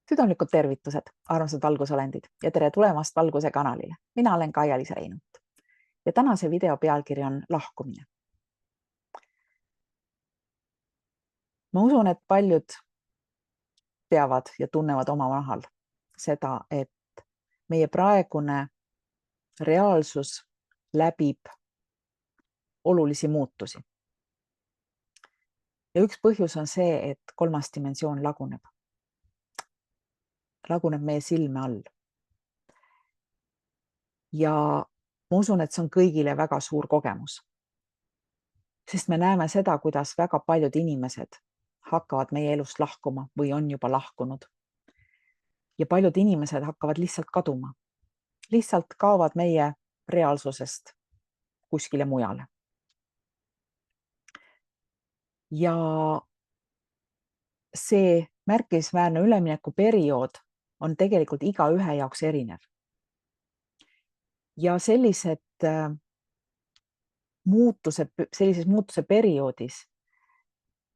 Südamlikud tervitused, armsad valgusolendid ja tere tulemast Valguse kanalile. Mina olen Kaia-Liisa Reinult ja tänase video pealkiri on lahkumine. Ma usun, et paljud teavad ja tunnevad oma nahal seda, et meie praegune reaalsus läbib olulisi muutusi. Ja üks põhjus on see, et kolmas dimensioon laguneb meie silme all. Ja ma usun, et see on kõigile väga suur kogemus. Sest me näeme seda, kuidas väga paljud inimesed hakkavad meie elust lahkuma või on juba lahkunud. Ja paljud inimesed hakkavad lihtsalt kaduma. Lihtsalt kaovad meie reaalsusest kuskile mujale. Ja see märkimisväärne üleminekuperiood on tegelikult igaühe jaoks erinev. Ja sellises muutuse perioodis,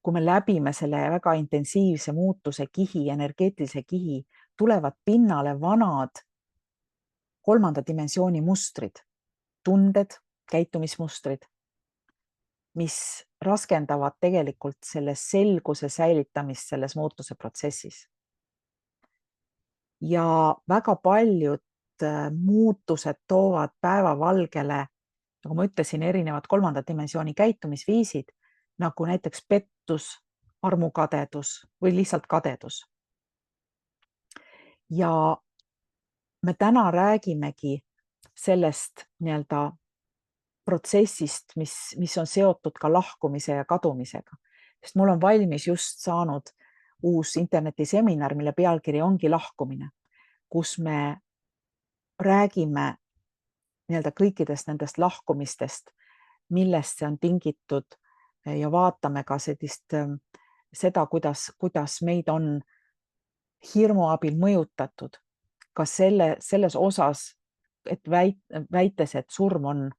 kui me läbime selle väga intensiivse muutuse kihi, energeetilise kihi, tulevad pinnale vanad kolmanda dimensiooni mustrid, tunded, käitumismustrid, mis raskendavad tegelikult selle selguse säilitamist selles muutuse protsessis. Ja väga paljud muutused toovad päevavalgele, nagu ma ütlesin, erinevad kolmanda dimensiooni käitumisviisid, nagu näiteks pettus, armukadedus või lihtsalt kadedus. Ja me täna räägimegi sellest protsessist, mis on seotud ka lahkumise ja kadumisega. Sest mul on valmis just saanud uus internetiseminar, mille pealkiri ongi lahkumine, kus me räägime kõikidest nendest lahkumistest, millest see on tingitud ja vaatame ka seda, kuidas meid on hirmu abil mõjutatud. Ka selles osas, et väites, et surm on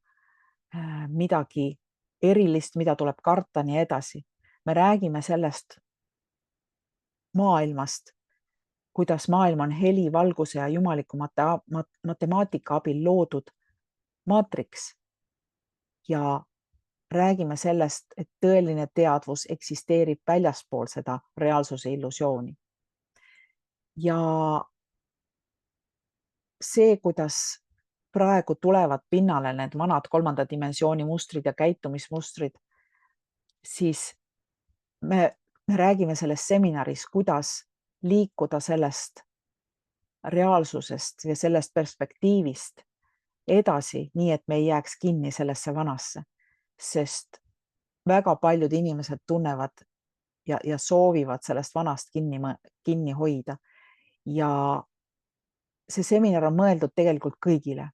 midagi erilist, mida tuleb karta, nii edasi. Me räägime sellest maailmast, kuidas maailm on heli, valguse ja jumaliku matemaatika abil loodud maatriks. Ja räägime sellest, et tõeline teadvus eksisteerib väljaspool seda reaalsuse illusiooni. Ja see, kuidas praegu tulevad pinnale need vanad kolmanda dimensiooni mustrid ja käitumismustrid, siis me räägime selles seminaris, kuidas liikuda sellest reaalsusest ja sellest perspektiivist edasi, nii et me ei jääks kinni sellesse vanasse, sest väga paljud inimesed tunnevad ja soovivad sellest vanast kinni hoida. Ja see seminar on mõeldud tegelikult kõigile.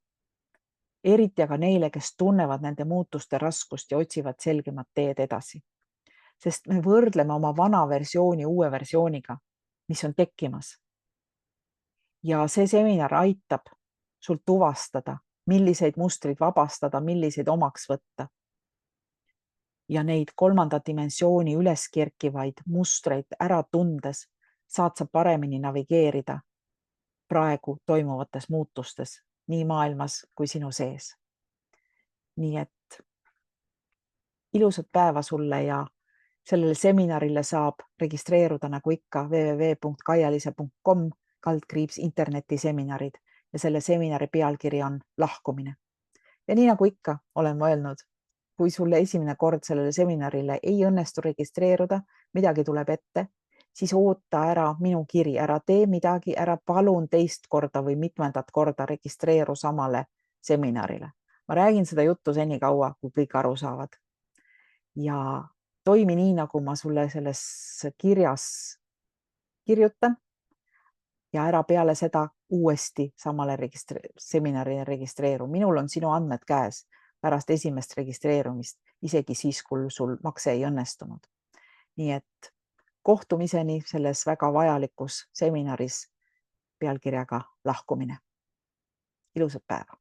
Eriti aga neile, kes tunnevad nende muutuste raskust ja otsivad selgemat teed edasi. Sest me võrdleme oma vana versiooni uue versiooniga, mis on tekkimas. Ja see seminar aitab sul tuvastada, milliseid mustrid vabastada, milliseid omaks võtta. Ja neid kolmanda dimensiooni üles kerkivaid mustreid ära tundes saad sa paremini navigeerida praegu toimuvates muutustes, nii maailmas kui sinu sees. Nii et ilusat päeva sulle ja sellele seminarile saab registreeruda nagu ikka www.kaialisa.com/internetiseminarid ja selle seminari pealkiri on lahkumine. Ja nii nagu ikka olen mõelnud, kui sulle esimene kord sellele seminarile ei õnnestu registreeruda, midagi tuleb ette, siis oota ära minu kiri, ära tee midagi, ära palun teist korda või mitmendat korda registreeru samale seminarile. Ma räägin seda juttu senikaua, kui kõik aru saavad. Ja toimi nii, nagu ma sulle selles kirjas kirjutan ja ära peale seda uuesti samale seminarile registreeru. Minul on sinu andmed käes pärast esimest registreerumist, isegi siis, kui sul makse ei õnnestunud. Nii et kohtumiseni selles väga vajalikus seminaris pealkirjaga lahkumine. Ilusat päeva!